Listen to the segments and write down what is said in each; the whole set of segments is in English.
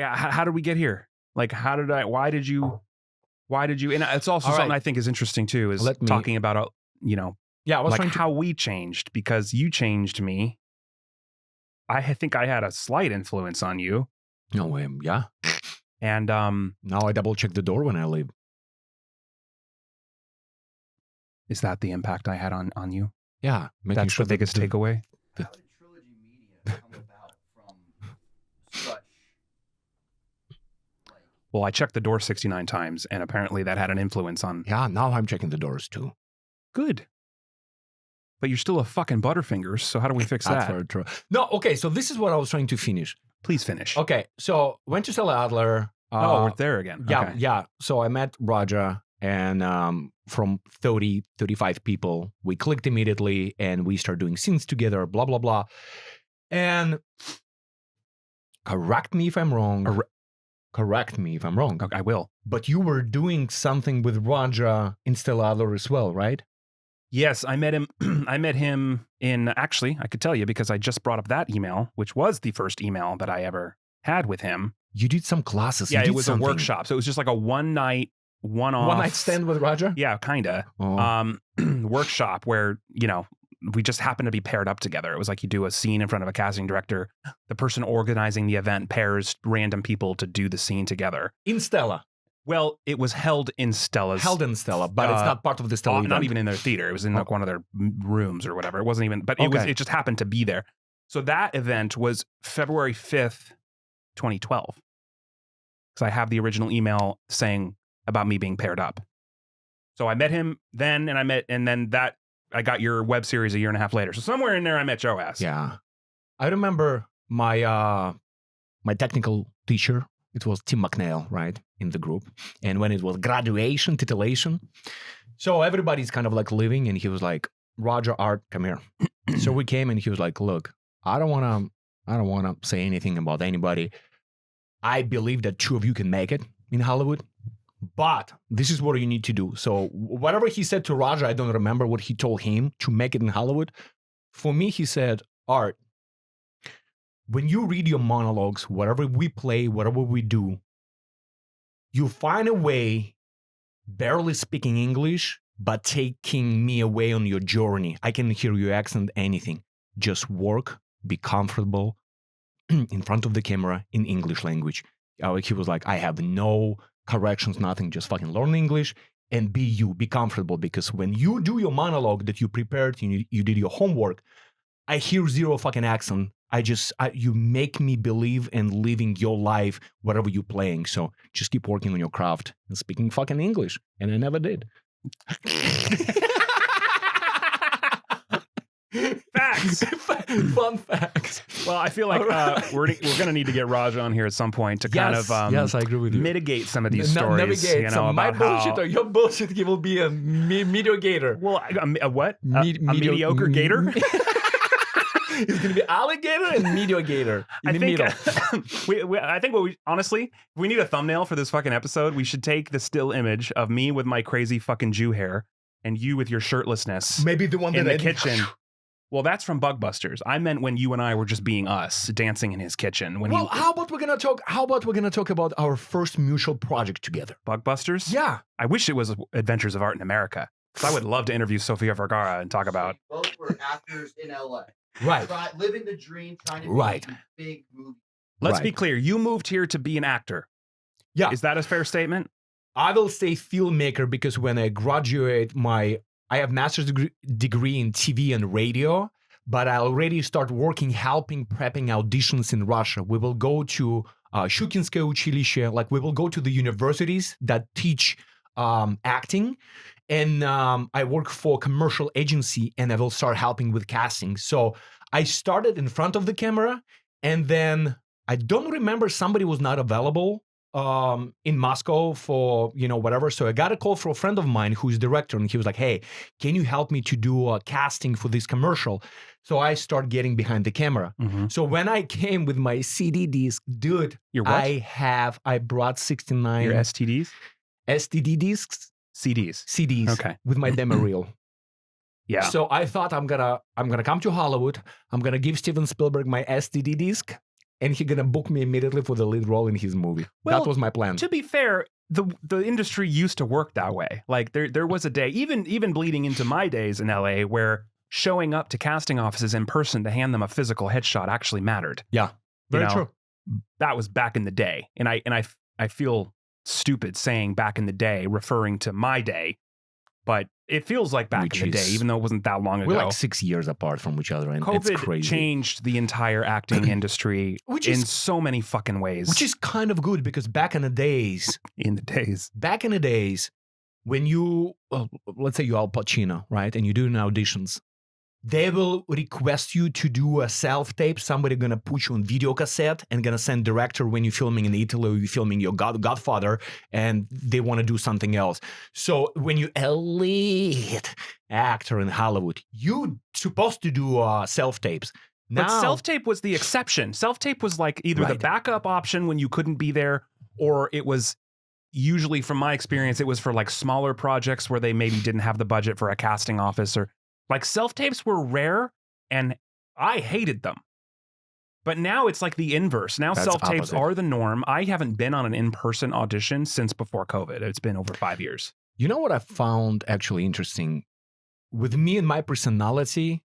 Like, how did we get here? Like, why did you, and it's also something I think is interesting too, is talking about, I was like how we changed, because you changed me. I think I had a slight influence on you. No way. Yeah. And now I double check the door when I leave. Is that the impact I had on you? Yeah. That's sure the biggest takeaway. How did Trilogy Media come about from such? Well, I checked the door 69 times, and apparently that had an influence on. Yeah, now I'm checking the doors too. Good. But you're still a fucking Butterfingers, so how do we fix That's that? very true. No, okay, so this is what I was trying to finish. Please finish. Okay, so went to Stella Adler. We're there again. Yeah, okay. yeah. So I met Raja, and from 30, 35 people, we clicked immediately, and we started doing scenes together, blah, blah, blah. And correct me if I'm wrong. Correct me if I'm wrong. Okay, I will. But you were doing something with Raja in Stella Adler as well, right? Yes, I met him. I met him in, actually, I could tell you because I just brought up that email, which was the first email that I ever had with him. You did some classes. Yeah, it was a workshop. So it was just like a one-night, one-off. One-night stand with Raja? Yeah, kind of. Workshop where, we just happened to be paired up together. It was like you do a scene in front of a casting director. The person organizing the event pairs random people to do the scene together. In Stella? Well, it was held in Stella's. Held in Stella, but it's not part of the Stella event. Not even in their theater. It was in like one of their rooms or whatever. It wasn't even, but it just happened to be there. So that event was February 5th, 2012. Because I have the original email saying about me being paired up. So I met him then, and then I got your web series a year and a half later. So somewhere in there, I met Joas. Yeah. I remember my my technical teacher. It was Tim McNeil, right, in the group. And when it was graduation, titillation. So everybody's kind of like leaving, and he was like, Roger, Art, come here. So we came, and he was like, look, I don't want to say anything about anybody. I believe that two of you can make it in Hollywood. But this is what you need to do. So whatever he said to Roger, I don't remember what he told him to make it in Hollywood. For me, he said, Art, when you read your monologues, whatever we play, whatever we do, you find a way, barely speaking English, but taking me away on your journey. I can hear your accent, anything. Just work, be comfortable in front of the camera in English language. He was like, I have no corrections, nothing, just fucking learn English and be you, be comfortable. Because when you do your monologue that you prepared, you did your homework, I hear zero fucking accent. You make me believe in living your life, whatever you're playing. So just keep working on your craft and speaking fucking English. And I never did. Facts. Fun facts. Well, I feel like we're going to need to get Raj on here at some point to kind of yes, I agree with you. Mitigate some of these stories. Navigate some my bullshit or your bullshit. He will be a mediocre. Well, a what? A mediocre gator? He's going to be alligator and mediocre in the middle. I think honestly, we need a thumbnail for this fucking episode. We should take the still image of me with my crazy fucking Jew hair and you with your shirtlessness. Maybe the one in the kitchen. Well, that's from Bugbusters. I meant when you and I were just being us, dancing in his kitchen. How about we're gonna talk about our first mutual project together? Bugbusters? Yeah. I wish it was Adventures of Art in America. Because I would love to interview Sofia Vergara and talk about. Both were actors in LA. Right. Living the dream, trying to make big movies. Let's be clear. You moved here to be an actor. Yeah. Is that a fair statement? I will say filmmaker because when I graduate, I have master's degree in TV and radio, but I already start working, helping, prepping auditions in Russia. We will go to Shukinskoye училище, like we will go to the universities that teach acting. And I work for a commercial agency and I will start helping with casting. So I started in front of the camera and then I don't remember, somebody was not available in Moscow for, whatever. So I got a call from a friend of mine who's director and he was like, hey, can you help me to do a casting for this commercial? So I start getting behind the camera. Mm-hmm. So when I came with my CD disc, dude, I brought 69. Your STDs? STD discs. CDs. Okay. With my demo reel. Yeah. So I thought I'm gonna come to Hollywood. I'm gonna give Steven Spielberg my STD disc. and he's gonna book me immediately for the lead role in his movie. Well, that was my plan. To be fair, the industry used to work that way. Like there was a day, even bleeding into my days in LA, where showing up to casting offices in person to hand them a physical headshot actually mattered. Yeah, very true. That was back in the day, and I feel stupid saying back in the day, referring to my day, but it feels like back in the day, even though it wasn't that long ago. We're like 6 years apart from each other, and it's COVID crazy. changed the entire acting industry in so many fucking ways. Which is kind of good because back in the days, when you, let's say you're Al Pacino, right, and you're doing auditions, they will request you to do a self-tape. Somebody gonna put you on video cassette and gonna send director when you're filming in Italy or you're filming your Godfather, and they want to do something else. So when you elite actor in Hollywood, you supposed to do self-tapes. But self-tape was the exception. Self-tape was like either the backup option when you couldn't be there, or it was usually, from my experience, it was for like smaller projects where they maybe didn't have the budget for a casting office, or like self-tapes were rare and I hated them. But now it's like the inverse. Now self-tapes are the norm. I haven't been on an in-person audition since before COVID. It's been over 5 years. You know what I found actually interesting? With me and my personality,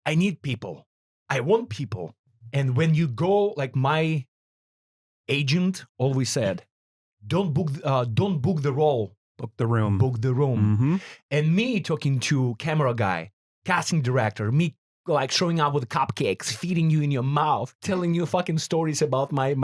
I need people. I want people. And when you go, like my agent always said, don't book the role. Book the room. Book the room. And me talking to camera guy, casting director, me like showing up with cupcakes, feeding you in your mouth, telling you fucking stories about my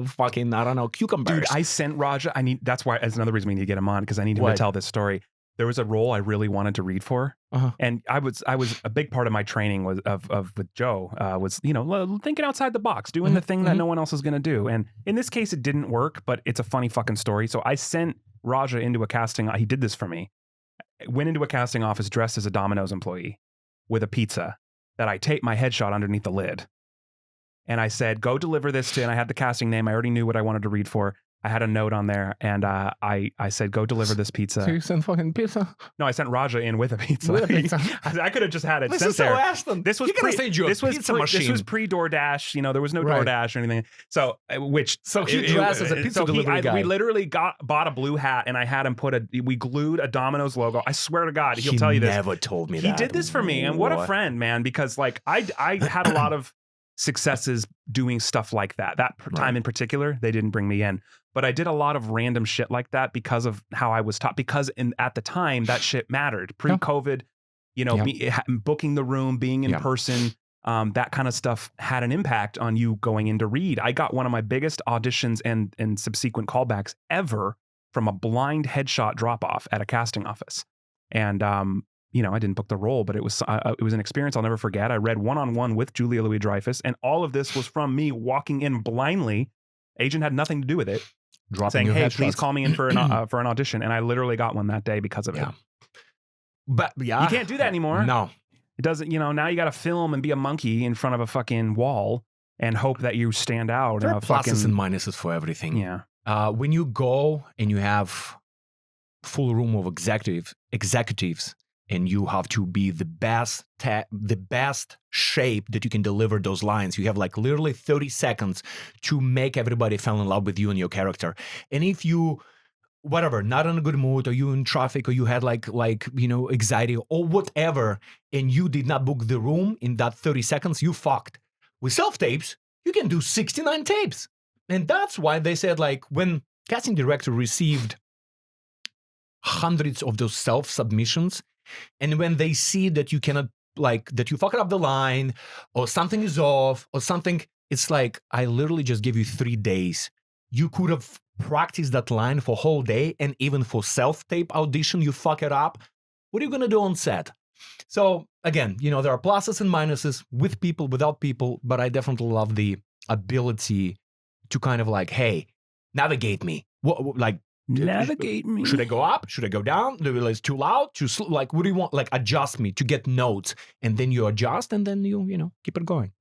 fucking, I don't know, cucumbers. Dude, I sent Raja. That's why, that's another reason we need to get him on, because I need him to tell this story. There was a role I really wanted to read for, and I was a big part of my training was with Joe was thinking outside the box, doing the thing that no one else is going to do. And in this case, it didn't work, but it's a funny fucking story. So I sent Raja into a casting. He did this for me. Went into a casting office dressed as a Domino's employee with a pizza that I taped my headshot underneath the lid, and I said, "Go deliver this to." And I had the casting name. I already knew what I wanted to read for. I had a note on there, and I said, "Go deliver this pizza." So you sent fucking pizza? No, I sent Raja in with a pizza. With a pizza. I could have just had it this sent is there. So Ashton. This was machine. This was pre DoorDash. There was no DoorDash or anything. So he dressed as a pizza delivery guy. We literally bought a blue hat, and I had him we glued a Domino's logo. I swear to God, he'll tell you this. He never told me that. He did this for me, and what a friend, man. Because like I had a lot of successes doing stuff like that. That time in particular, they didn't bring me in. But I did a lot of random shit like that because of how I was taught. Because at the time, that shit mattered. Pre-COVID, booking the room, being in person, that kind of stuff had an impact on you going in to read. I got one of my biggest auditions and subsequent callbacks ever from a blind headshot drop-off at a casting office. And, I didn't book the role, but it was an experience I'll never forget. I read one-on-one with Julia Louis-Dreyfus, and all of this was from me walking in blindly. Agent had nothing to do with it. Saying, "Hey, please call me in for an audition," and I literally got one that day because of it. But you can't do that anymore. No, it doesn't. Now you got to film and be a monkey in front of a fucking wall and hope that you stand out. There are pluses and minuses for everything. Yeah. When you go and you have full room of executives, and you have to be the best shape that you can deliver those lines. You have like literally 30 seconds to make everybody fall in love with you and your character. And if you, not in a good mood, or you in traffic, or you had like anxiety or whatever, and you did not book the room in that 30 seconds, you fucked. With self-tapes, you can do 69 tapes. And that's why they said, like, when casting director received hundreds of those self-submissions, and when they see that you cannot, that you fucked up the line, or something is off, or something, it's like, I literally just give you 3 days. You could have practiced that line for a whole day, and even for self-tape audition, you fuck it up. What are you going to do on set? So again, there are pluses and minuses with people, without people, but I definitely love the ability to kind of like, hey, navigate me. Navigate me. Should I go up? Should I go down? It's too loud? Too slow? Like, what do you want? Like, adjust me to get notes, and then you adjust, and then you keep it going.